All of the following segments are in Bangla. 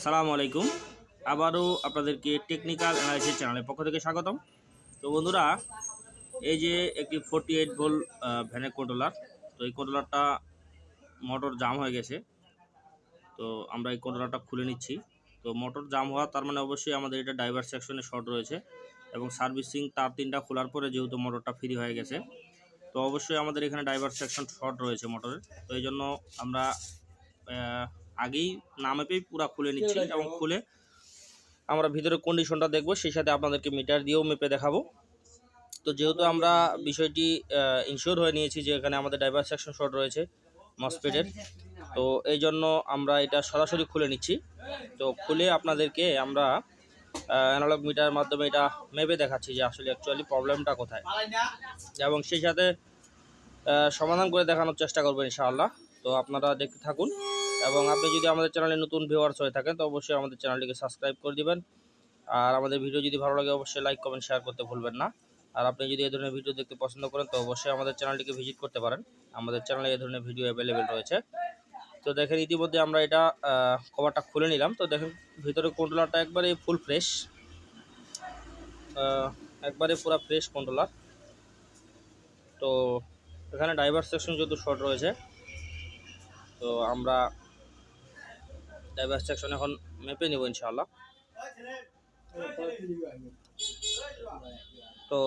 আসসালামু আলাইকুম। আবারও আপনাদেরকে টেকনিক্যাল অ্যানালাইসিস চ্যানেলের পক্ষ থেকে স্বাগতম। তো বন্ধুরা, এই যে একটি 48 ভোল্ট ভ্যানের কন্ট্রোলার। তো এই কন্ট্রোলারটা মোটর জাম হয়ে গেছে। তো আমরা এই কন্ট্রোলারটা খুলে নিচ্ছি। তো মোটর জাম হওয়া তার মানে অবশ্যই আমাদের এটা ড্রাইভার সেকশনে শর্ট রয়েছে এবং সার্ভিসিং তার 3টা খোলার পরে যেহেতু মোটরটা ফ্রি হয়ে গেছে, তো অবশ্যই আমাদের এখানে ড্রাইভার সেকশন শর্ট রয়েছে মোটরের। তো এই জন্য আমরা আগেই না মেপেই পুরো খুলে নিচ্ছি এবং খুলে আমরা ভিতরে কন্ডিশনটা দেখবো, সেই সাথে আপনাদেরকে মিটার দিয়েও মেপে দেখাবো। তো যেহেতু আমরা বিষয়টি ইনশিওর হয়ে নিয়েছি যে এখানে আমাদের ড্রাইভার সেকশন শর্ট রয়েছে মসফেটের, তো এই জন্য আমরা এটা সরাসরি খুলে নিচ্ছি। তো খুলে আপনাদেরকে আমরা অ্যানালগ মিটারের মাধ্যমে এটা মেপে দেখাচ্ছি যে আসলে অ্যাকচুয়ালি প্রবলেমটা কোথায়, এবং সেই সাথে সমাধান করে দেখানোর চেষ্টা করবেন ইনশাআল্লাহ। তো আপনারা দেখতে থাকুন, এবং আপনি যদি আমাদের চ্যানেলে নতুন ভিউয়ার্স হয়ে থাকেন তো অবশ্যই আমাদের চ্যানেলটিকে সাবস্ক্রাইব করে দিবেন। আর আমাদের ভিডিও যদি ভালো লাগে অবশ্যই লাইক কমেন্ট শেয়ার করতে ভুলবেন না। আর আপনি যদি এই ধরনের ভিডিও দেখতে পছন্দ করেন তো অবশ্যই আমাদের চ্যানেলটিকে ভিজিট করতে পারেন। আমাদের চ্যানেলে এই ধরনের ভিডিও অ্যাভেলেবেল রয়েছে। তো দেখেন ইতিমধ্যে আমরা এটা কভারটা খুলে নিলাম। তো দেখেন ভিতরে কন্ট্রোলারটা একবারে ফুল ফ্রেশ, একবারে পুরো ফ্রেশ কন্ট্রোলার। তো এখানে ড্রাইভার সেকশন যেহেতু শর্ট রয়েছে, তো আমরা ড্রাইভার সেকশন এখন মেপে নেব ইনশাআল্লাহ। তো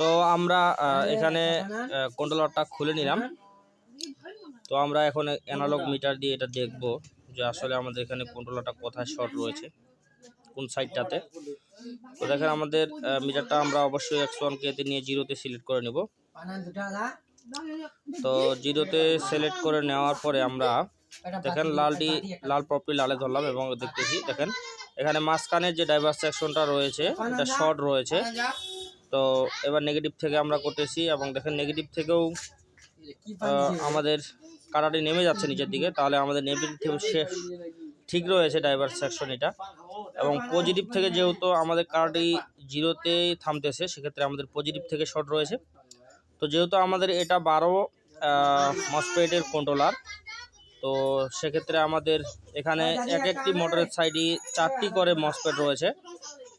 তো আমরা এখানে কন্ট্রোলারটা খুলে নিলাম। তো আমরা এখন অ্যানালগ মিটার দিয়ে এটা দেখব যে আসলে আমাদের এখানে কন্ট্রোলারটা কোথায় শর্ট রয়েছে, কোন সাইডটাতে। তো দেখেন আমাদের মিটারটা আমরা অবশ্যই X1K তে নিয়ে 0-তে সিলেক্ট করে নেব। তো 0-তে সিলেক্ট করে নেওয়ার পরে আমরা দেখেন লাল প্রপি লালে ধরলাম এবং দেখতেছি দেখেন এখানে মাঝখানের যে ড্রাইভার সেকশনটা রয়েছে এটা শর্ট রয়েছে। তো এবার নেগেটিভ থেকে আমরা করতেছি এবং দেখেন নেগেটিভ থেকেও আমাদের কাটাটি নেমে যাচ্ছে নিচের দিকে, তাহলে আমাদের নেগেটিভ শেষ ঠিক রয়েছে ড্রাইভার সেকশন এটা। এবং পজিটিভ থেকে যেহেতু আমাদের কাটাটি 0-তেই থামতেছে, সেক্ষেত্রে আমাদের পজিটিভ থেকে শর্ট রয়েছে। তো যেহেতু আমাদের এটা 12 মসফেটের কন্ট্রোলার, তো সেক্ষেত্রে আমাদের এখানে একটি মোটরের সাইডে 4টি করে মসফেট রয়েছে।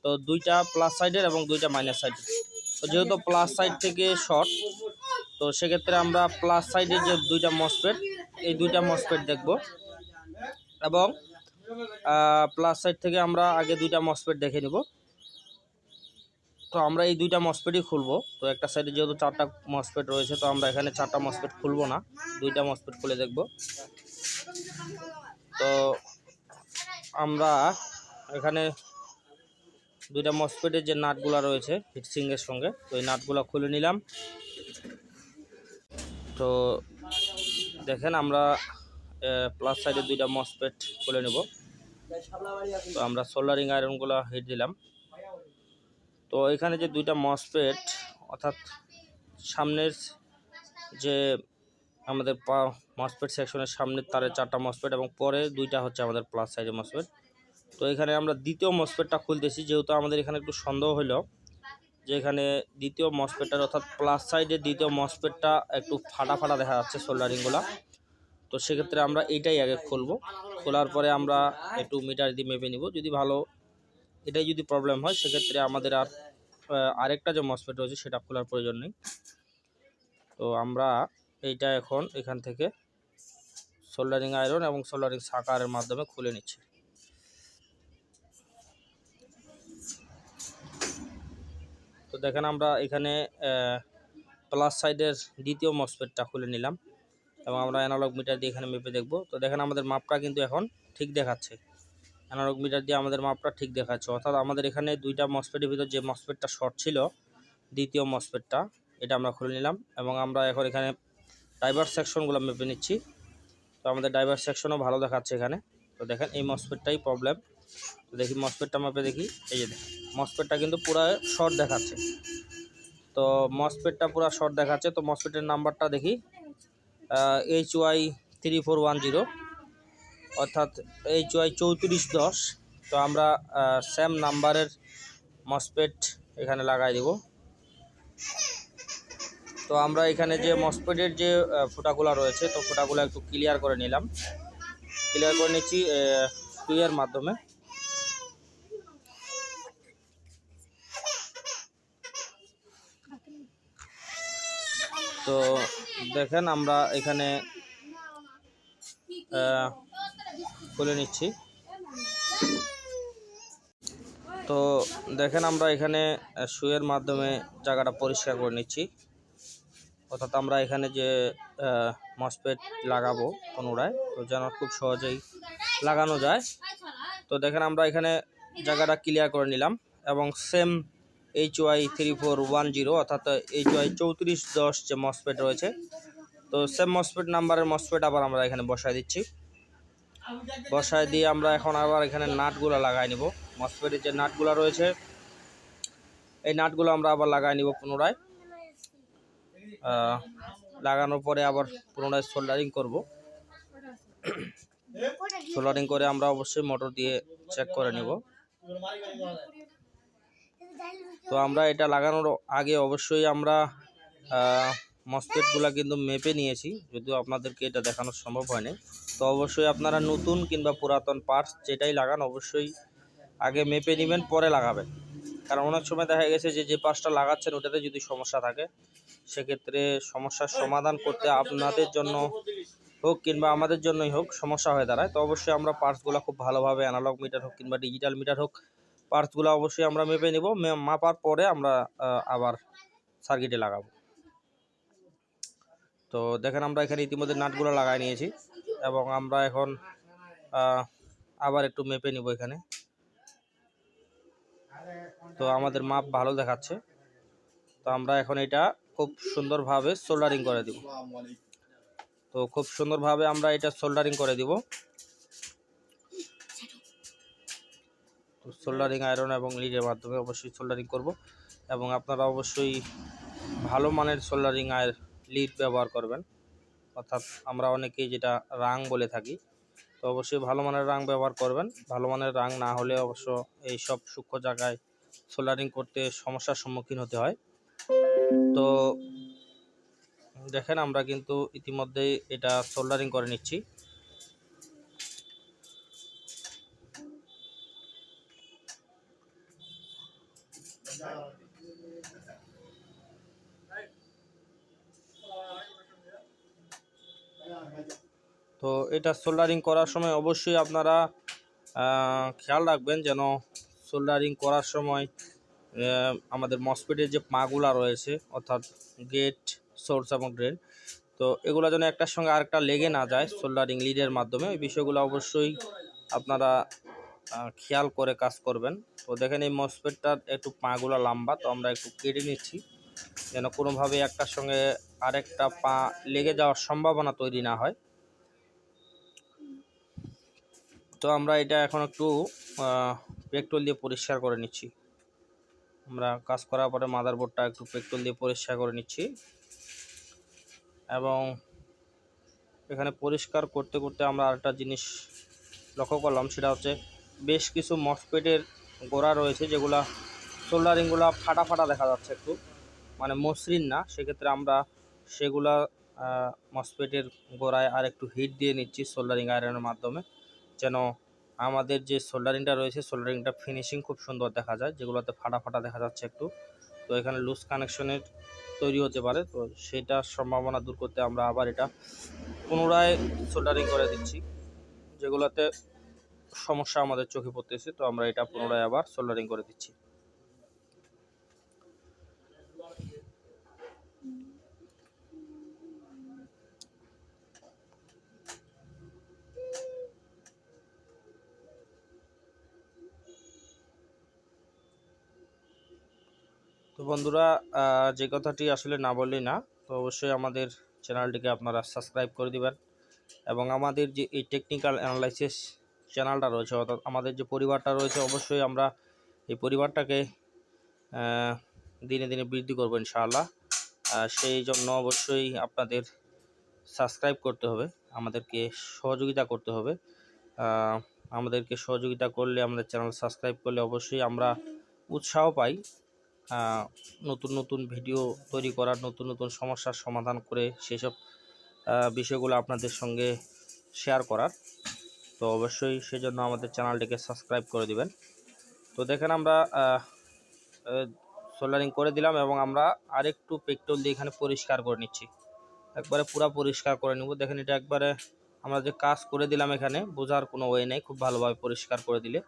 তো 2টা প্লাস সাইডের এবং 2টা মাইনাস সাইডের। তো যেহেতু প্লাস সাইড থেকে শর্ট, তো সেক্ষেত্রে আমরা প্লাস সাইডের যে 2টা মসফেট, এই 2টা মসফেট দেখব, এবং প্লাস সাইড থেকে আমরা আগে 2টা মসফেট দেখে নিব। তো আমরা এই 2টা মসফেটই খুলবো। তো একটা সাইডে যেহেতু 4টা মসফেট রয়েছে, তো আমরা এখানে 4টা মসফেট খুলবো না, 2টা মসফেট খুলে দেখব। তো আমরা এখানে 2টা মসফেটের যে নাটগুলো রয়েছে হিটসিংয়ের সঙ্গে, তো এই নাটগুলো খুলে নিলাম। তো দেখেন আমরা প্লাস সাইডে 2টা মসফেট খুলে নেব। তো আমরা সোল্ডারিং আয়রনগুলো হিট দিলাম। তো এখানে যে 2টা মসফেট, অর্থাৎ সামনের যে আমাদের মসফেট সেকশনের সামনের তারে 4টা মসফেট এবং পরে 2টা হচ্ছে আমাদের প্লাস সাইডের মসফেট। তো এখানে আমরা দ্বিতীয় মসফেটটা খুলতেছি, যেহেতু আমাদের এখানে একটু সন্দেহ হলো যে এখানে দ্বিতীয় মসফেটটার অর্থাৎ প্লাস সাইডের দ্বিতীয় মসফেটটা একটু ফাটা ফাটা দেখা যাচ্ছে সোল্ডারিংগুলো। তো সেক্ষেত্রে আমরা এইটাই আগে খুলবো। খোলার পরে আমরা একটু মিটার দিয়ে মেপে নিব। যদি এটাই যদি প্রবলেম হয় সেক্ষেত্রে আমাদের আরেকটা যে মসফেট রয়েছে সেটা খোলার প্রয়োজন নেই। তো আমরা এইটা এখন এখান থেকে সোল্ডারিং আয়রন এবং সোল্ডারিং সাকারের মাধ্যমে খুলে নিচ্ছি। তো দেখেন আমরা এখানে প্লাস সাইডের দ্বিতীয় মসফেটটা খুলে নিলাম এবং আমরা অ্যানালগ মিটার দিয়ে এখানে মেপে দেখব। তো দেখেন আমাদের মাপটা কিন্তু এখন ঠিক দেখাচ্ছে, অ্যানালগ মিটার দিয়ে আমাদের মাপটা ঠিক দেখাচ্ছে। অর্থাৎ আমাদের এখানে 2টা মসফেটের ভিতর যে মসফেটটা শর্ট ছিল, দ্বিতীয় মসফেটটা, এটা আমরা খুলে নিলাম এবং আমরা এখন এখানে ড্রাইভার সেকশনগুলো মেপে নিচ্ছি। তো আমাদের ড্রাইভার সেকশনও ভালো দেখাচ্ছে এখানে। তো দেখেন এই মসফেটটাই প্রবলেম। তো দেখি মসফেটটা মেপে দেখি, এই যে দেখেন মসফেটটা কিন্তু পুরো শর্ট দেখাচ্ছে। তো মসফেটটা পুরো শর্ট দেখাচ্ছে। তো মসফেটের নাম্বারটা দেখি HY3410, অর্থাৎ HY3410। তো আমরা সেম নাম্বারের মসফেট এখানে লাগাই দেব। তো আমরা এখানে যে মসফেটের যে ফুটাগুলো রয়েছে, তো ফুটাগুলো একটু ক্লিয়ার করে নিলাম। ক্লিয়ার করে নিচ্ছি সুইয়ের মাধ্যমে। তো দেখেন আমরা এখানে খুলে নিচ্ছি। তো দেখেন আমরা এখানে সুইয়ের মাধ্যমে জায়গাটা পরিষ্কার করে নিচ্ছি, অর্থাৎ আমরা এখানে যে মসফেট লাগাবো পুনরায়, তো যেন খুব সহজেই লাগানো যায়। তো দেখেন আমরা এখানে জায়গাটা ক্লিয়ার করে নিলাম এবং সেম HY 3410 অর্থাৎ HY 3410 যে মসফেট রয়েছে, তো সেম মসফেট নাম্বারের মসফেট আবার আমরা এখানে বসায় দিচ্ছি। বসায় দিয়ে আমরা এখন আবার এখানে নাটগুলো লাগাই নিব। মসফেটের যে নাটগুলো রয়েছে এই নাটগুলো আমরা আবার লাগাই নিব পুনরায়। লাগানোর পরে আবার পুনরায় সোল্ডারিং করব। সোল্ডারিং করে আমরা অবশ্যই মোটর দিয়ে চেক করে নিব। তো আমরা এটা লাগানোর আগে অবশ্যই আমরা মসফেটগুলো কিন্তু মেপে নিয়েছি, যদিও আপনাদেরকে এটা দেখানো সম্ভব হয়নি। তো অবশ্যই আপনারা নতুন কিংবা পুরাতন পার্টস যেটাই লাগান অবশ্যই আগে মেপে নেবেন, পরে লাগাবেন। কারণ অনেক সময় দেখা গেছে যে পার্টসটা লাগাচ্ছেন ওটাতে যদি সমস্যা থাকে, সেক্ষেত্রে সমস্যার সমাধান করতে আপনাদের জন্য হোক কিংবা আমাদের জন্যই হোক সমস্যা হয়ে দাঁড়ায়। তো অবশ্যই আমরা পার্টসগুলো খুব ভালোভাবে, অ্যানালগ মিটার হোক কিংবা ডিজিটাল মিটার হোক, পার্টসগুলো অবশ্যই আমরা মেপে নিব। মাপার পরে আমরা আবার সার্কিটে লাগাবো। তো দেখেন আমরা এখানে ইতিমধ্যে নাটগুলো লাগাই নিয়েছি এবং আমরা এখন আবার একটু মেপে নিব এখানে। তো আমাদের মাপ ভালো দেখাচ্ছে, তো আমরা এখন এটা খুব সুন্দরভাবে সোল্ডারিং করে দিব। তো খুব সুন্দরভাবে আমরা এটা সোল্ডারিং করে দিব। তো সোল্ডারিং আয়রন এবং লিডের মাধ্যমে অবশ্যই সোল্ডারিং করব এবং আপনারা অবশ্যই ভালো মানের সোল্ডারিং লিড ব্যবহার করবেন, অর্থাৎ আমরা অনেকেই যেটা রাং বলে থাকি। তো অবশ্যই ভালো মানের রাং ব্যবহার করবেন। ভালো মানের রাং না হলে অবশ্য এই সব সূক্ষ্ম জায়গায় সোল্ডারিং করতে সমস্যার সম্মুখীন হতে হয়। তো দেখেন আমরা কিন্তু ইতিমধ্যেই এটা সোল্ডারিং করে নিচ্ছি। তো এটা সোল্ডারিং করার সময় অবশ্যই আপনারা খেয়াল রাখবেন যেন সোল্ডারিং করার সময় আমাদের মসফেটের যে পাগুলা রয়েছে, অর্থাৎ গেট, সোর্স এবং ড্রেন, তো এগুলো যেন একটার সঙ্গে আরেকটা লেগে না যায় সোল্ডারিং লিডের মাধ্যমে। এই বিষয়গুলো অবশ্যই আপনারা খেয়াল করে কাজ করবেন। তো দেখেন এই মসফেটটার একটু পাগুলা লম্বা, তো আমরা একটু কেটে নিচ্ছি যেন কোনোভাবে একটার সঙ্গে আরেকটা পা লেগে যাওয়ার সম্ভাবনা তৈরি না হয়। তো আমরা এটা এখন একটু পেট্রোল দিয়ে পরিষ্কার করে নিচ্ছি। আমরা কাজ করার পরে মাদারবোর্ডটা একটু পেট্রোল দিয়ে পরিষ্কার করে নিচ্ছি এবং এখানে পরিষ্কার করতে করতে আমরা আরেকটা জিনিস লক্ষ্য করলাম, সেটা হচ্ছে বেশ কিছু মসফেটের গোড়া রয়েছে যেগুলা সোল্ডারিংগুলো ফাটা ফাটা দেখা যাচ্ছে, একটু মানে মসৃণ না। সেক্ষেত্রে আমরা সেগুলা মসফেটের গোড়ায় আর একটু হিট দিয়ে নিচ্ছি সোল্ডারিং আয়রনের মাধ্যমে, যেন আমাদের যে সোল্ডারিংটা রয়েছে সোল্ডারিংটা ফিনিশিং খুব সুন্দর দেখা যায়। যেগুলোতে ফাটা ফাটা দেখা যাচ্ছে একটু, তো এখানে লুজ কানেকশনের তৈরি হতে পারে, তো সেটার সম্ভাবনা দূর করতে আমরা আবার এটা পুনরায় সোল্ডারিং করে দিচ্ছি। যেগুলোতে সমস্যা আমাদের চোখে পড়তেছে, তো আমরা এটা পুনরায় আবার সোল্ডারিং করে দিচ্ছি। তো বন্ধুরা, যে কথাটি আসলে না বললেই না, তো অবশ্যই আমাদের চ্যানেলটিকে আপনারা সাবস্ক্রাইব করে দিবেন এবং আমাদের যে এই টেকনিক্যাল অ্যানালাইসিস চ্যানেলটা রয়েছে, অর্থাৎ আমাদের যে পরিবারটা রয়েছে, অবশ্যই আমরা এই পরিবারটাকে দিনে দিনে বৃদ্ধি করব ইনশাআল্লাহ। সেই জন্য অবশ্যই আপনাদের সাবস্ক্রাইব করতে হবে, আমাদেরকে সহযোগিতা করতে হবে। আমাদেরকে সহযোগিতা করলে, আমাদের চ্যানেল সাবস্ক্রাইব করলে অবশ্যই আমরা উৎসাহ পাই নতুন নতুন ভিডিও তৈরি করার, নতুন নতুন সমস্যার সমাধান করে সেসব বিষয়গুলো আপনাদের সঙ্গে শেয়ার করার। তো অবশ্যই সেজন্য আমাদের চ্যানেলটিকে সাবস্ক্রাইব করে দিবেন। তো দেখেন আমরা সোল্ডারিং করে দিলাম এবং আমরা আরেকটু পেট্রোল দিয়ে এখানে পরিষ্কার করে নিচ্ছি, একবারে পুরো পরিষ্কার করে নিব। দেখেন এটা একবারে আমরা যে কাজ করে দিলাম, এখানে বোঝার কোনো ওয়ে নেই, খুব ভালোভাবে পরিষ্কার করে দিলে।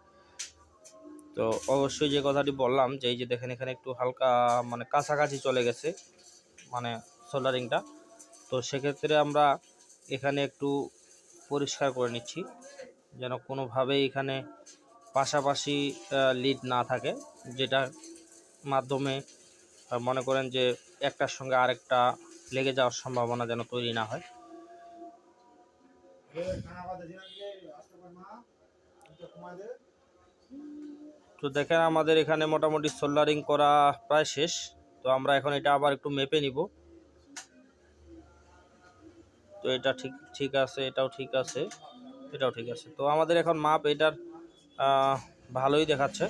তো অবশ্যই যে কথাটি বললাম যে এই যে দেখেন এখানে একটু হালকা মানে কাছাকাছি চলে গেছে মানে সোল্ডারিংটা, তো সেক্ষেত্রে আমরা এখানে একটু পরিষ্কার করে নিচ্ছি যেন কোনোভাবেই এখানে পাশাপাশি লিড না থাকে, যেটা মাধ্যমে মনে করেন যে একটার সঙ্গে আরেকটা লেগে যাওয়ার সম্ভাবনা যেন তৈরি না হয়। তো দেখেন আমাদের এখানে মোটামুটি সোল্ডারিং করা প্রায় শেষ। তো আমরা এখন এটা আবার একটু মেপে নিব। তো এটা ঠিক আছে, এটাও ঠিক আছে, এটাও ঠিক আছে। তো আমাদের এখন মাপ এটার ভালোই দেখাচ্ছে।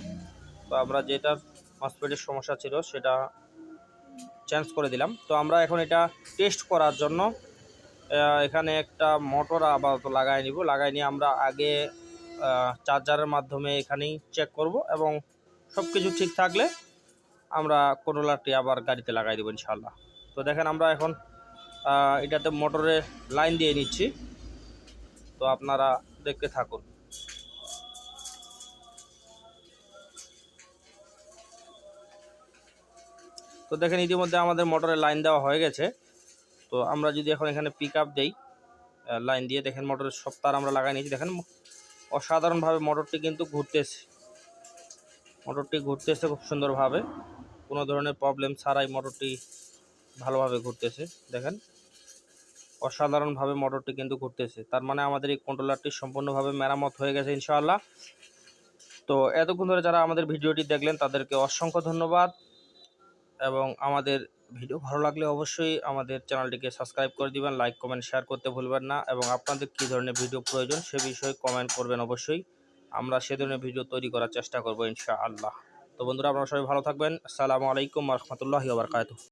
তো আমরা যেটার মসফেটের সমস্যা ছিল সেটা চেঞ্জ করে দিলাম। তো আমরা এখন এটা টেস্ট করার জন্য এখানে একটা মোটর আপাতত লাগাই নিব। লাগাই নিয়ে আমরা আগে চার্জারের মাধ্যমে এখানেই চেক করব এবং সব কিছু ঠিক থাকলে আমরা কন্ট্রোলারটি আবার গাড়িতে লাগাই দেবো ইনশাআল্লাহ। তো দেখেন আমরা এখন এটাতে মোটরে লাইন দিয়ে নিচ্ছি, তো আপনারা দেখতে থাকুন। তো দেখেন ইতিমধ্যে আমাদের মোটরে লাইন দেওয়া হয়ে গেছে। তো আমরা যদি এখন এখানে পিক আপ দেই লাইন দিয়ে, দেখেন মোটরের সব তার আমরা লাগাই নিয়েছি। দেখেন অসাধারণভাবে মোটরটি কিন্তু ঘুরতেছে খুব সুন্দরভাবে, কোনো ধরনের প্রবলেম ছাড়াই মোটরটি ভালোভাবে ঘুরতেছে। দেখেন অসাধারণভাবে মোটরটি কিন্তু ঘুরতেছে, তার মানে আমাদের এই কন্ট্রোলারটি সম্পূর্ণভাবে মেরামত হয়ে গেছে ইনশাআল্লাহ। তো এতক্ষণ ধরে যারা আমাদের ভিডিওটি দেখলেন তাদেরকে অসংখ্য ধন্যবাদ, এবং আমাদের ভিডিও ভালো লাগলে অবশ্যই আমাদের চ্যানেলটিকে সাবস্ক্রাইব করে দিবেন, লাইক কমেন্ট শেয়ার করতে ভুলবেন না, এবং আপনাদের কী ধরনের ভিডিও প্রয়োজন সে বিষয়ে কমেন্ট করবেন অবশ্যই, আমরা সে ধরনের ভিডিও তৈরি করার চেষ্টা করব ইনশাআল্লাহ। তো বন্ধুরা আপনারা সবাই ভালো থাকবেন। আসসালামু আলাইকুম ওয়া রাহমাতুল্লাহি ওয়া বারাকাতুহু।